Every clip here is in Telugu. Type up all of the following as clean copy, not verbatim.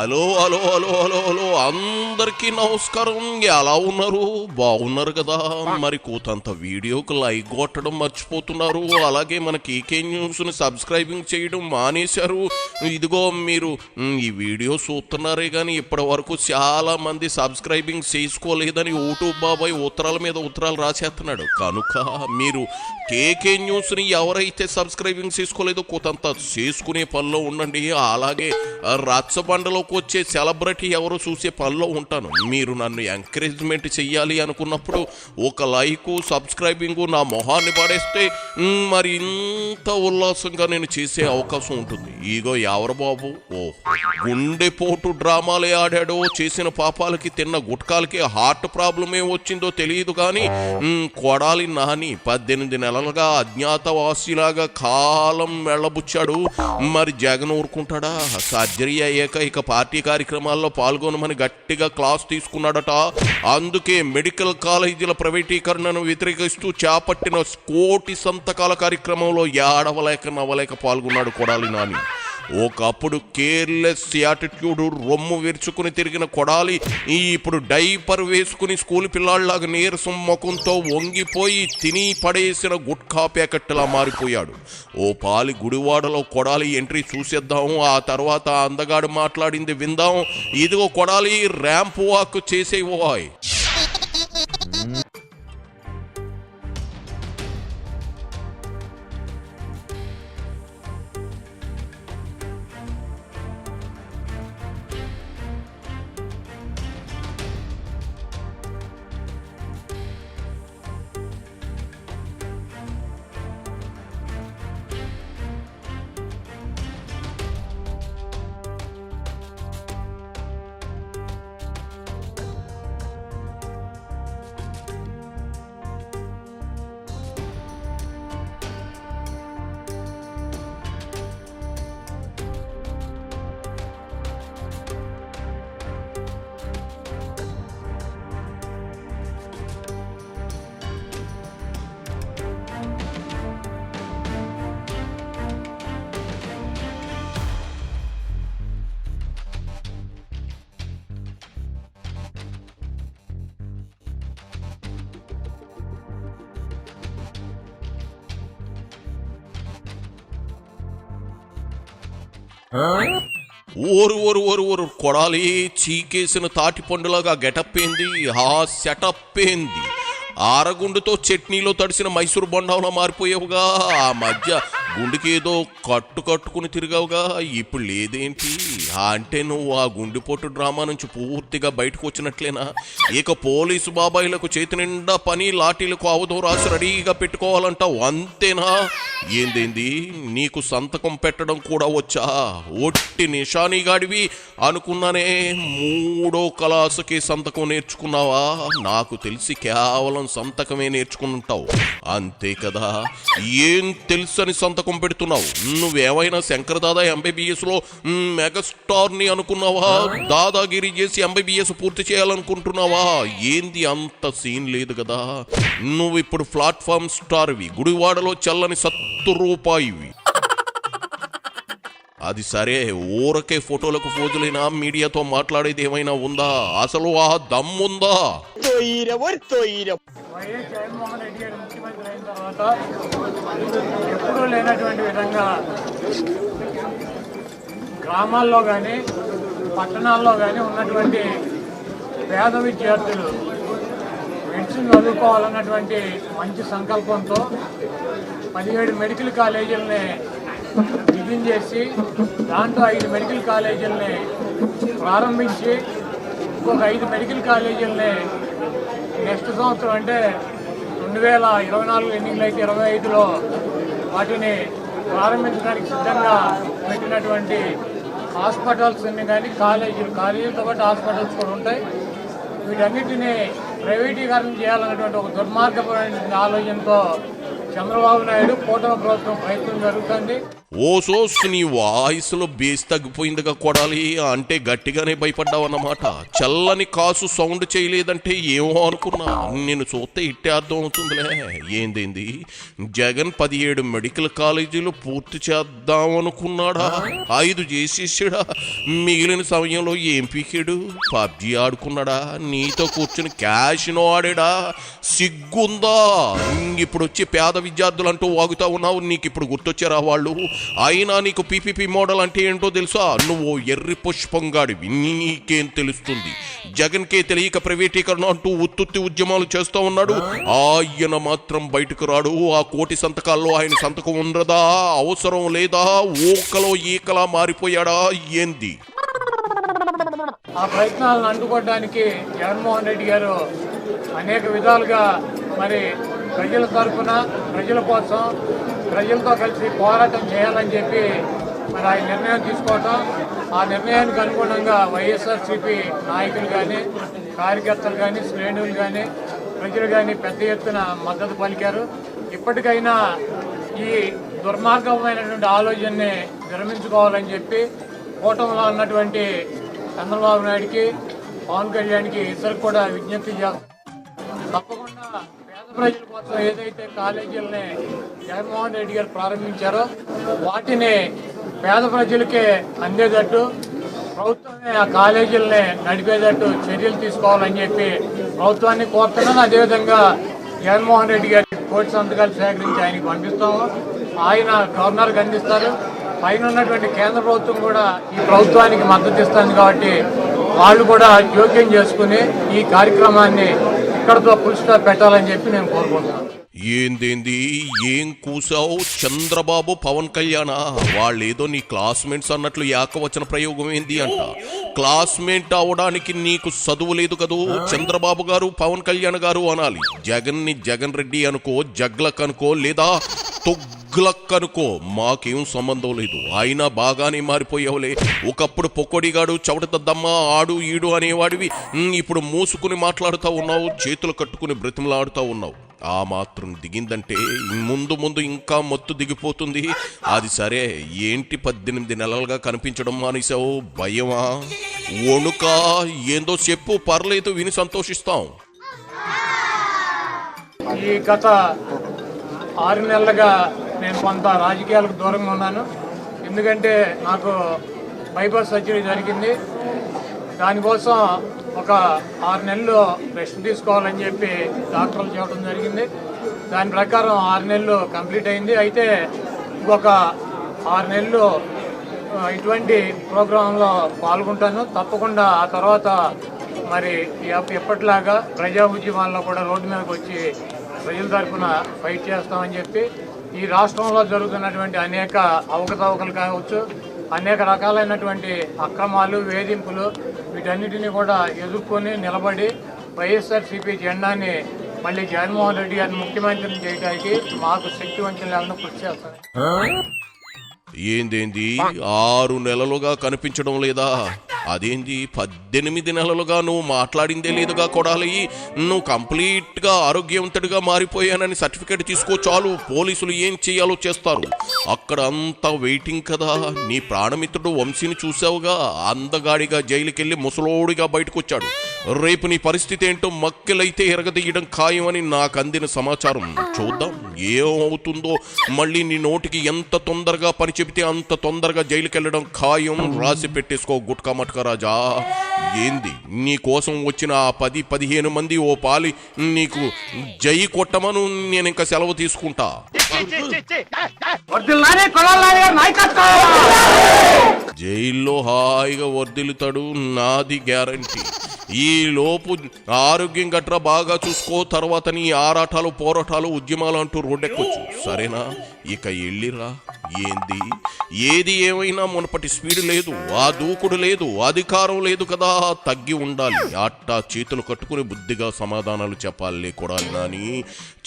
Hello hello hello hello hello అందరికీ నమస్కారం. ఎలా ఉన్నారు? బాగున్నారు కదా? మరి కూతంత వీడియోకి లైక్ కొట్టడం మర్చిపోతున్నారు. అలాగే మన కేకే న్యూస్ని సబ్స్క్రైబింగ్ చేయడం మానేశారు. ఇదిగో మీరు ఈ వీడియో చూస్తున్నారే కానీ ఇప్పటి వరకు చాలా మంది సబ్స్క్రైబింగ్ చేసుకోలేదని యూట్యూబ్ బాబాయ్ ఉత్తరాల మీద ఉత్తరాలు రాసేస్తున్నాడు. కనుక మీరు కేకే న్యూస్ని ఎవరైతే సబ్స్క్రైబింగ్ చేసుకోలేదో కూతంత చేసుకునే పనిలో ఉండండి. అలాగే రచ్చబండలోకి వచ్చే సెలబ్రిటీ ఎవరో చూసే పనిలో ఉంటాను. మీరు నన్ను ఎంకరేజ్మెంట్ చెయ్యాలి అనుకున్నప్పుడు ఒక లైకు సబ్స్క్రైబింగు నా మొహాన్ని పడేస్తే మరి ఇంత ఉల్లాసంగా నేను చేసే అవకాశం ఉంటుంది. ఇగో ఎవరు బాబు? గుండెపోటు డ్రామాలే ఆడాడో, చేసిన పాపాలకి తిన్న గుట్కాలకి హార్ట్ ప్రాబ్లమే వచ్చిందో తెలియదు కానీ కొడాలి నాని 18 నెలలుగా అజ్ఞాతవాసిలాగా కాలం వెళ్ళబుచ్చాడు. మరి జగన్ ఊరుకుంటాడా? సర్జరీ అయ్యాక ఇక పార్టీ కార్యక్రమాల్లో పాల్గొనమని గట్టిగా క్లాస్ తీసుకున్నాడట. అందుకే మెడికల్ కాలేజీల ప్రైవేటీకరణను వ్యతిరేకిస్తూ చేపట్టిన కోటి సంతకాల కార్యక్రమంలో ఏడవలేక నవ్వలేక పాల్గొన్నాడు కొడాలి నాని. ఒకప్పుడు కేర్లెస్ యాటిట్యూడ్ రొమ్ము విరుచుకుని తిరిగిన కొడాలి ఇప్పుడు డైపర్ వేసుకుని స్కూల్ పిల్లాళ్లాగా నీరసం ముఖంతో వంగిపోయి తిని పడేసిన గుట్కా ప్యాకెట్లా మారిపోయాడు. ఓ పాలి గుడివాడలో కొడాలి ఎంట్రీ చూసేద్దాం, ఆ తర్వాత అందగాడు మాట్లాడింది విందాం. ఇదిగో కొడాలి ర్యాంప్ వాక్ చేసేవాయ్. ఓరు ఓరు ఓరు ఓరు కొడాలి చీకేసిన తాటి పండులాగా గెటప్ ఏంది, ఆ సెటప్ ఏంది? ఆరగుండుతో చట్నీలో తడిసిన మైసూరు బొండంలో మారిపోయావుగా. ఆ మధ్య గుండెకి ఏదో కట్టుకుని తిరిగావుగా, ఇప్పుడు లేదేంటి? అంటే నువ్వు ఆ గుండెపోటు డ్రామా నుంచి పూర్తిగా బయటకు వచ్చినట్లేనా? ఇక పోలీసు బాబాయిలకు చేతి నిండా పని, లాఠీలకు అవధం రాసి రెడీగా పెట్టుకోవాలంటావు అంతేనా? ఏందేంది నీకు సంతకం పెట్టడం కూడా వచ్చా? ఒట్టి నిషానీగాడివి అనుకున్నానే. 3వ క్లాసుకి సంతకం నేర్చుకున్నావా? నాకు తెలిసి కేవలం సంతకమే నేర్చుకుంటావు అంతే కదా. ఏం తెలుసని సంతకం పెడుతున్నావు? నువ్వేమైనా శంకర్ దాదా MBBS లో మెగాస్టార్ ని అనుకున్నావా? దాదాగిరి చేసి MBBS పూర్తి చేయాలనుకుంటున్నావా? ఏంది అంత సీన్ లేదు కదా. నువ్వు ఇప్పుడు ప్లాట్ఫామ్ స్టార్వి, గుడివాడలో చల్లని రూపాయివి. అది సరే, ఊరకే ఫోటోలకు ఫోజులైనా మీడియాతో మాట్లాడేది ఏమైనా ఉందా? అసలు ఆ దమ్ముందా? వైఎస్ జగన్మోహన్ రెడ్డి గారు ముఖ్యమంత్రి అయిన తర్వాత ఎప్పుడూ లేనటువంటి విధంగా గ్రామాల్లో కానీ పట్టణాల్లో కానీ ఉన్నటువంటి పేద విద్యార్థులు మెడిసిన్ చదువుకోవాలన్నటువంటి మంచి సంకల్పంతో 17 మెడికల్ కాలేజీలని డిజైన్ చేసి దాంట్లో 5 మెడికల్ కాలేజీలని ప్రారంభించి ఇంకొక 5 మెడికల్ కాలేజీలని నెక్స్ట్ సంవత్సరం అంటే 2024 ఎన్నికలు అయితే 25లో వాటిని ప్రారంభించడానికి సిద్ధంగా పెట్టినటువంటి హాస్పిటల్స్ అన్ని కానీ కాలేజీలతో పాటు హాస్పిటల్స్ కూడా ఉంటాయి. వీటన్నిటినీ ప్రైవేటీకరణ చేయాలన్నటువంటి ఒక దుర్మార్గపరమైన ఆలోచనతో చంద్రబాబు నాయుడు కూటమి ప్రభుత్వం ప్రయత్నం జరుగుతుంది. ఓసోస్ నీ వాయిస్లో బేస్ తగ్గిపోయిందిగా కొడాలి, అంటే గట్టిగానే భయపడ్డావన్నమాట. చల్లని కాసు సౌండ్ చేయలేదంటే ఏమో అనుకున్నా, నేను చూస్తే ఇట్టే అర్థం అవుతుందిలే. ఏందేంది జగన్ 17 మెడికల్ కాలేజీలు పూర్తి చేద్దాం అనుకున్నాడా? 5 చేసేసాడా? మిగిలిన సమయంలో ఏం పీకాడు? పబ్జీ ఆడుకున్నాడా? నీతో కూర్చుని క్యాష్నో ఆడాడా? సిగ్గుందా? ఇప్పుడు వచ్చి పేద విద్యార్థులు అంటూ వాగుతా ఉన్నావు, నీకు ఇప్పుడు గుర్తొచ్చారా వాళ్ళు? అయినా నీకు పీపీపీ మోడల్ అంటే ఏంటో తెలుసా? నువ్వు ఎర్రి పుష్పంగాడివి, నీకేం తెలుస్తుంది? జగన్కే తెలియక ప్రైవేటీకరణ అంటూ ఉత్తుత్తి ఉద్యమాలు చేస్తూ ఉన్నాడు. ఆయన మాత్రం బయటకు రాడు. ఆ 1 కోటి సంతకాల్లో ఆయన సంతకం ఉండదా? అవసరం లేదా? ఓకలో ఈకలా మారిపోయాడా ఏంది? ఆ ప్రయత్నాలను అడ్డుకోవడానికి జగన్మోహన్ రెడ్డి గారు అనేక విధాలుగా మరి ప్రజల తరఫున, ప్రజల కోసం, ప్రజలతో కలిసి పోరాటం చేయాలని చెప్పి మరి ఆయన నిర్ణయం తీసుకోవటం, ఆ నిర్ణయానికి అనుగుణంగా వైఎస్ఆర్సీపీ నాయకులు కానీ, కార్యకర్తలు కానీ, శ్రేణులు కానీ, ప్రజలు కానీ పెద్ద ఎత్తున మద్దతు పలికారు. ఇప్పటికైనా ఈ దుర్మార్గమైనటువంటి ఆలోచనని విరమించుకోవాలని చెప్పి కూటమిలో ఉన్నటువంటి చంద్రబాబు నాయుడికి, పవన్ కళ్యాణ్కి ఇద్దరు కూడా విజ్ఞప్తి చేస్తారు. తప్పకుండా పేద ప్రజల కోసం ఏదైతే కాలేజీలని జగన్మోహన్ రెడ్డి గారు ప్రారంభించారో వాటిని పేద ప్రజలకే అందేటట్టు ప్రభుత్వమే ఆ కాలేజీలని నడిపేటట్టు చర్యలు తీసుకోవాలని చెప్పి ప్రభుత్వాన్ని కోరుతున్నాను. అదేవిధంగా జగన్మోహన్ రెడ్డి గారి 1 కోటి సంతకాలు సేకరించి ఆయనకి పంపిస్తాము. ఆయన గవర్నర్కి అందిస్తారు. పైన ఉన్నటువంటి కేంద్ర ప్రభుత్వం కూడా ఈ ప్రభుత్వానికి మద్దతు ఇస్తుంది కాబట్టి వాళ్ళు కూడా జోక్యం చేసుకుని ఈ కార్యక్రమాన్ని ఇక్కడతో ఫుల్ స్టాప్ పెట్టాలని చెప్పి నేను కోరుకుంటున్నాను. ఏందేంది ఏం కూసావు? చంద్రబాబు పవన్ కళ్యాణ్ వాళ్ళేదో నీ క్లాస్మేట్స్ అన్నట్లు ఏకవచన ప్రయోగం ఏంది అంట. క్లాస్మేట్ అవడానికి నీకు చదువు లేదు కదూ. చంద్రబాబు గారు, పవన్ కళ్యాణ్ గారు అనాలి. జగన్ని జగన్ రెడ్డి అనుకో, జగ్లక్ అనుకో, లేదా తొగ్లక్ అనుకో, మాకేం సంబంధం లేదు. అయినా బాగానే మారిపోయావులే. ఒకప్పుడు పొక్కడిగాడు, చవటదద్దమ్మ, ఆడు ఈడు అనేవాడివి. ఇప్పుడు మూసుకుని మాట్లాడుతూ ఉన్నావు, చేతులు కట్టుకుని బ్రతిమలాడుతూ ఉన్నావు. ఆ మాత్రం దిగిందంటే ముందు ముందు ఇంకా మొత్తు దిగిపోతుంది. అది సరే, ఏంటి 18 నెలలుగా కనిపించడం మానేశావు? భయమా, వణుకా, ఏందో చెప్పు, పర్లేదు, విని సంతోషిస్తాం. ఈ గత 6 నెలలుగా నేను కొంత రాజకీయాలకు దూరంగా ఉన్నాను. ఎందుకంటే నాకు బైపాస్ సర్జరీ జరిగింది. దానికోసం ఒక 6 నెలలు రెస్ట్ తీసుకోవాలని చెప్పి డాక్టర్లు చెప్పడం జరిగింది. దాని ప్రకారం 6 నెలలు కంప్లీట్ అయింది. అయితే ఇంకొక 6 నెలలు ఇటువంటి ప్రోగ్రాంలో పాల్గొంటాను తప్పకుండా. ఆ తర్వాత మరి ఎప్పటిలాగా ప్రజా ఉద్యమాల్లో కూడా రోడ్డు మీదకి వచ్చి ప్రజల తరఫున ఫైట్ చేస్తామని చెప్పి, ఈ రాష్ట్రంలో జరుగుతున్నటువంటి అనేక అవకతవకలు కావచ్చు, అనేక రకాలైనటువంటి అక్రమాలు, వేధింపులు, వీటన్నిటినీ కూడా ఎదుర్కొని నిలబడి వైఎస్ఆర్సీపీ జెండాని మళ్ళీ జగన్మోహన్ రెడ్డి గారిని ముఖ్యమంత్రిని చేయడానికి మాకు శక్తి వంచనలను కృషి చేస్తాను. ఏందేంది 6 నెలలుగా కనిపించడం లేదా? అదేంది 18 నెలలుగా నువ్వు మాట్లాడిందే లేదుగా కొడాలి. నువ్వు కంప్లీట్గా ఆరోగ్యవంతుడిగా మారిపోయానని సర్టిఫికేట్ తీసుకో చాలు, పోలీసులు ఏం చేయాలో చేస్తారు. అక్కడ అంతా వెయిటింగ్ కదా. నీ ప్రాణమిత్రుడు వంశీని చూసావుగా, అందగాడిగా జైలుకెళ్ళి ముసలోడిగా బయటకు వచ్చాడు. రేపు నీ పరిస్థితి ఏంటో మక్కెలైతే ఎరగదీయడం ఖాయమని నాకు అందిన సమాచారం. చూద్దాం ఏమవుతుందో. మళ్ళీ నీ నోటికి ఎంత తొందరగా పని చెబితే అంత తొందరగా జైలుకెళ్ళడం ఖాయం. రాసి పెట్టేసుకో గుట్కా మట్కా రాజా. ఏంది నీ కోసం వచ్చిన ఆ 10-15 మంది ఓ పాలి నీకు జై కొట్టమను, నేను ఇంకా సెలవు తీసుకుంటా. జైల్లో హాయిగా వర్దిలుతాడు, నాది గ్యారంటీ. ఈ లోపు ఆరోగ్యం గట్రా బాగా చూసుకో. తర్వాత నీ ఆరాటాలు, పోరాటాలు, ఉద్యమాలు అంటూ రోడ్డెక్కొచ్చు, సరేనా? ఇక ఎళ్ళిరా. ఏంది ఏది ఏమైనా మునపటి స్పీడ్ లేదు, ఆ దూకుడు లేదు, అధికారం లేదు కదా. తగ్గి ఉండాలి. అట్టా చేతులు కట్టుకుని బుద్ధిగా సమాధానాలు చెప్పాలే కొడాలి నాని.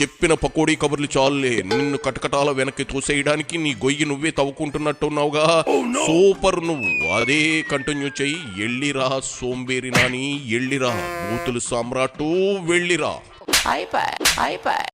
చెప్పిన పకోడీ కబుర్లు చాలులే. నిన్ను కటకటాల వెనక్కి తోసేయడానికి నీ గొయ్యి నువ్వే తవ్వుకుంటున్నట్టున్నావుగా. సూపర్, నువ్వు అదే కంటిన్యూ చెయ్యి. ఎళ్ళిరా సోంబేరి నాని, ఎళ్ళిరా. బూతులు సామ్రాటు, వెళ్ళిరా. అయిపోయి